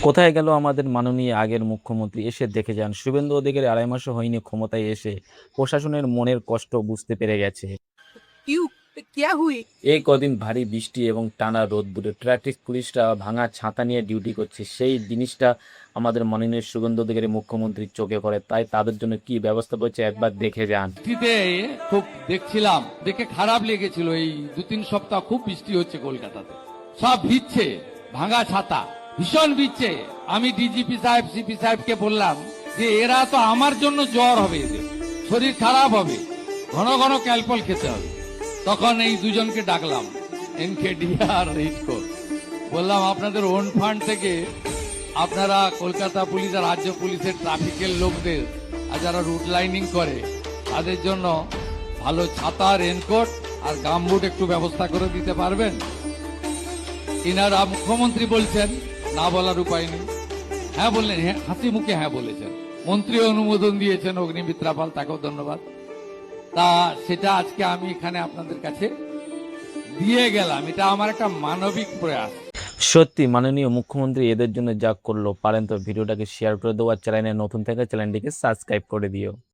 কোথায় গেল আমাদের মাননীয় আগের মুখ্যমন্ত্রী? এসে দেখে যান। শুভেন্দু অধিকারী ২.৫ মাসও হয়নি ক্ষমতায় এসে প্রশাসনের মনের কষ্ট বুঝতে পেরে গেছে। क्यों? क्या हुई? এই কদিন ভারী বৃষ্টি এবং টানা রোদ্দুরে ট্রাফিক পুলিশরা ভাঙা ছাতা নিয়ে ডিউটি করছে। সেই জিনিসটা আমাদের মাননীয় শুভেন্দু অধিকারী মুখ্যমন্ত্রীর চোখে পড়ে। তাই তাদের জন্য কি ব্যবস্থা করছে একবার দেখে যান। বৃষ্টিতে খুব দেখছিলাম, দেখে খারাপ লেগেছিল। এই ২-৩ সপ্তাহ খুব বৃষ্টি হচ্ছে কলকাতাতে, সব ভিজছে, ভাঙা ছাতা ভীষণ ভিজছে। আমি ডিজিপি সাহেব, সিপি সাহেবকে বললাম যে এরা তো আমার জন্য জ্বর হবে, এদের শরীর খারাপ হবে, ঘন ঘন ক্যালপল খেতে হবে। তখন এই দুজনকে ডাকলাম, এনকেডি আর রিটকো, বললাম আপনাদের ওন ফান্ড থেকে আপনারা কলকাতা পুলিশ আর রাজ্য পুলিশের ট্রাফিকের লোকদের আর যারা রুট লাইনিং করে তাদের জন্য ভালো ছাতা, রেনকোট আর গামবুট একটু ব্যবস্থা করে দিতে পারবেন? ইনারা মুখ্যমন্ত্রী বলছেন, না বলার উপায় নেই। হ্যাঁ বললেন, হ্যাঁ, হাসি মুখে হ্যাঁ বলেছেন। মন্ত্রী অনুমোদন দিয়েছেন, অগ্নিমিত্রা পাল, তাকেও ধন্যবাদ। তা সেটা আজকে আমি এখানে আপনাদের কাছে দিয়ে গেলাম। এটা আমার একটা মানবিক প্রয়াস। সত্যি মাননীয় মুখ্যমন্ত্রী এদের জন্য যা করলো, পারেন তো ভিডিওটাকে শেয়ার করে দেওয়ার, চ্যানেলে নতুন থেকে চ্যানেলটিকে সাবস্ক্রাইব করে দিও।